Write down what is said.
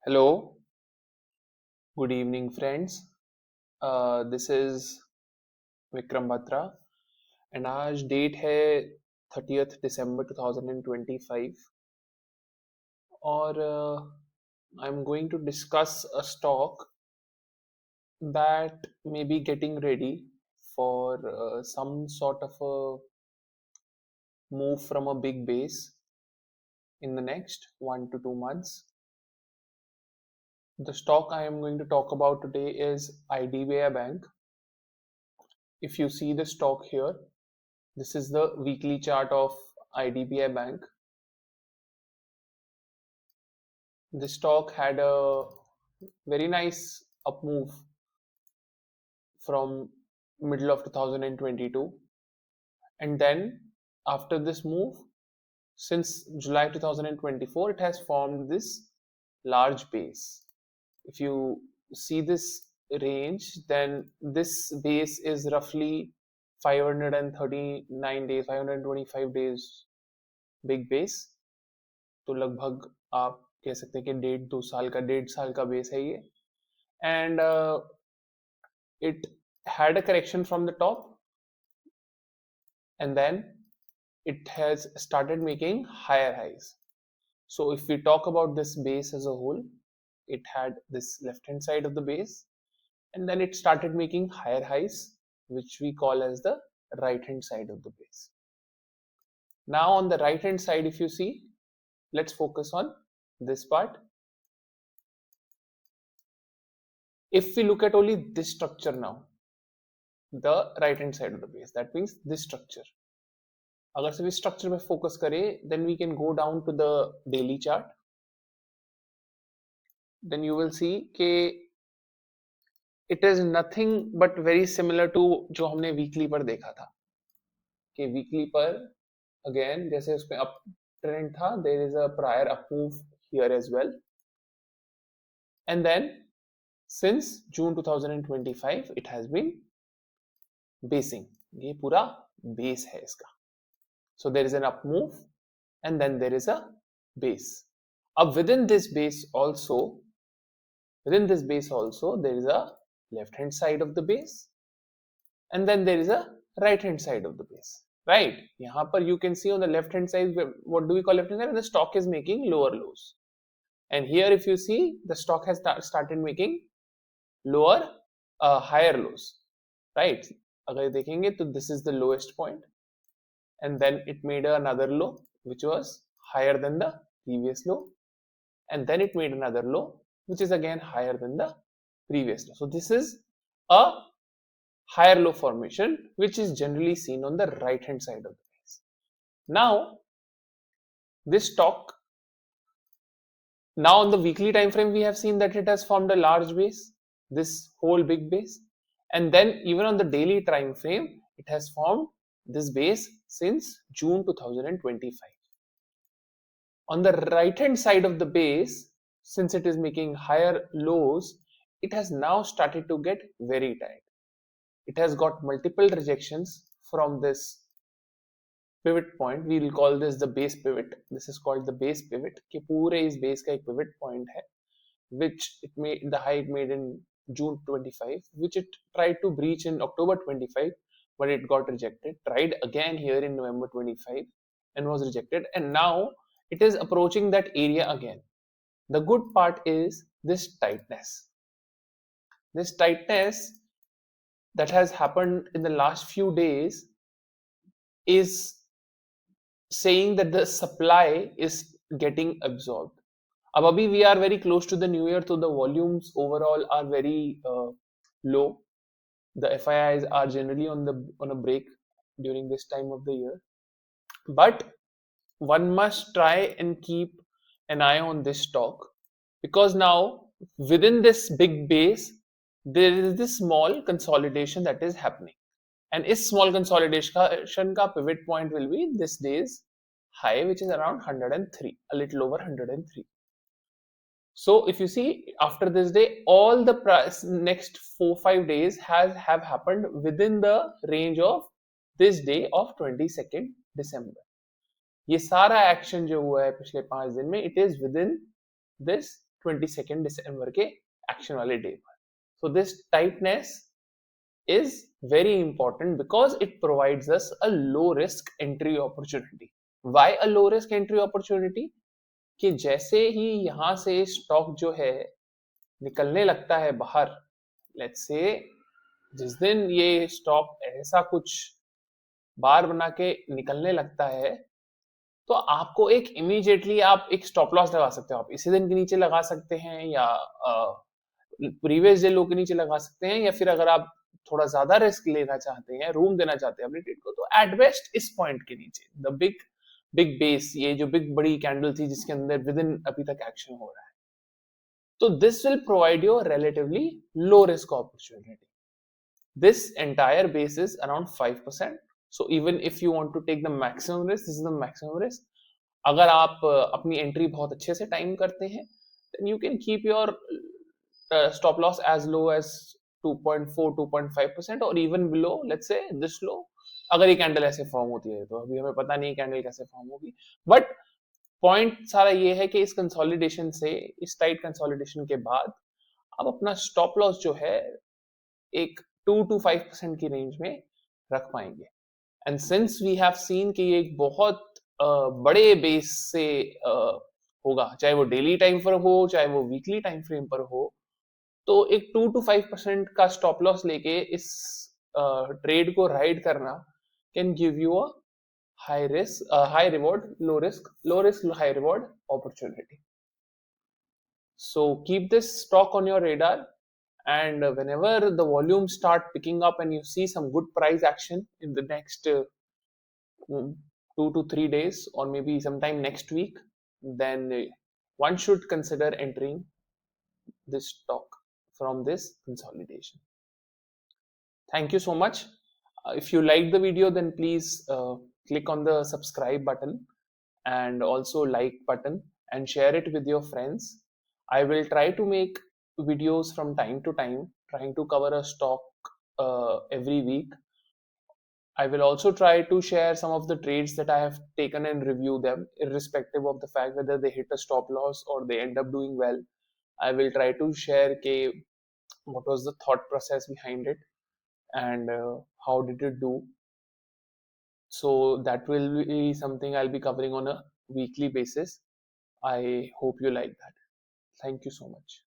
Hello, good evening, friends. This is Vikram Batra, and आज date है 30th December 2025 और I'm going to discuss a stock that may be getting ready for some sort of a move from a big base in the next 1 to 2 months. The stock I am going to talk about today is IDBI Bank. If you see the stock here, this is the weekly chart of IDBI Bank. The stock had a very nice up move from middle of 2022, and then after this move, since July 2024, it has formed this large base. If you see this range, then this base is roughly 539 days, 525 days big base. तो लगभग आप कह सकते हैं कि 1.5 का base है ये. And it had a correction from the top, and then it has started making higher highs. So if we talk about this base as a whole, it had this left hand side of the base, and then it started making higher highs, which we call as the right hand side of the base. Now on the right hand side, if you see, let's focus on this part. If we look at only this structure now, the right hand side of the base, that means this structure. अगर सिर्फ structure पे focus करें, then we can go down to the daily chart. Then you will see कि it is nothing but very similar to जो हमने weekly पर देखा था कि वीकली पर अगेन जैसे उसमें अप ट्रेंड था, there is a prior up move here as well, and then since June 2025 it has been basing. ये पूरा बेस है इसका. So there is an up move, and then there is a base. Up within this base also, there is a left hand side of the base, and then there is a right hand side of the base. Right? यहाँ पर you can see on the left hand side, what do we call left hand side? When the stock is making lower lows. And here if you see, the stock has started making higher lows. Right? अगर देखेंगे तो this is the lowest point, and then it made another low which was higher than the previous low, and then it made another low which is again higher than the previous low. So this is a higher low formation which is generally seen on the right hand side of the base. Now this stock, now on the weekly time frame, we have seen that it has formed a large base, this whole big base, and then even on the daily time frame it has formed this base since June 2025. On the right hand side of the base, since it is making higher lows, it has now started to get very tight. It has got multiple rejections from this pivot point. We will call this the base pivot. This is called the base pivot. कि पूरे इस base का एक pivot point है, which it made the high it made in June 25, which it tried to breach in October 25, but it got rejected. Tried again here in November 25 and was rejected, and now it is approaching that area again. The good part is this tightness. This tightness that has happened in the last few days is saying that the supply is getting absorbed. अब अभी we are very close to the new year, so the volumes overall are very low. The FIIs are generally on a break during this time of the year, but one must try and keep an eye on this stock, because now within this big base there is this small consolidation that is happening, and this small consolidation ka pivot point will be this day's high, which is around 103, a little over 103. So if you see, after this day, all the next 4-5 days have happened within the range of this day of 22nd December. ये सारा action जो हुआ है पिछले 5 दिन में, it is within this 22 दिसंबर के action वाले डे पर. So this tightness is very important because it provides us a low risk entry opportunity. Why a low risk entry opportunity? कि जैसे ही यहां से स्टॉक जो है निकलने लगता है बाहर, लेट्स से जिस दिन ये स्टॉक ऐसा कुछ बार बना के निकलने लगता है, तो आपको एक इमीडिएटली आप एक स्टॉप लॉस लगा सकते हो. आप इसी दिन के नीचे लगा सकते हैं या प्रीवियस डे लो के नीचे लगा सकते हैं, या फिर अगर आप थोड़ा ज्यादा रिस्क लेना चाहते हैं, रूम देना चाहते हैं अपने ट्रेड को, तो एट बेस्ट इस पॉइंट के नीचे द बिग बिग बेस, ये जो बिग बड़ी कैंडल थी जिसके अंदर विद इन अभी तक एक्शन हो रहा है, तो this will provide you relatively low risk opportunity. This entire base is around 5%. So even if you want to take the maximum risk, this is the maximum risk. अगर आप अपनी entry बहुत अच्छे से टाइम करते हैं, then you can keep your stop loss as low as 2.4 2.5% or even below, let's say this low. अगर ये कैंडल ऐसे फॉर्म होती है, तो अभी हमें पता नहीं कैंडल कैसे फॉर्म होगी, बट पॉइंट सारा ये है कि इस कंसोलिडेशन से, इस टाइट कंसोलिडेशन के बाद आप अपना स्टॉप लॉस जो है एक 2 to 5% की रेंज में रख पाएंगे. And since we have seen कि ये एक बहुत बड़े बेस से होगा, चाहे वो डेली टाइम पर हो चाहे वो वीकली टाइम फ्रेम पर हो, तो एक 2 to 5% का स्टॉप लॉस लेके इस ट्रेड को राइड करना can give you a high risk, high reward, low risk, high reward opportunity. So keep this stock on your radar, and whenever the volumes start picking up and you see some good price action in the next 2 to 3 days or maybe sometime next week, then one should consider entering this stock from this consolidation. Thank you so much. If you liked the video, then please click on the subscribe button and also like button and share it with your friends. I will try to make videos from time to time, trying to cover a stock every week. I will also try to share some of the trades that I have taken and review them, irrespective of the fact whether they hit a stop loss or they end up doing well. I will try to share what was the thought process behind it and how did it do. So that will be something I'll be covering on a weekly basis. I hope you like that. Thank you so much.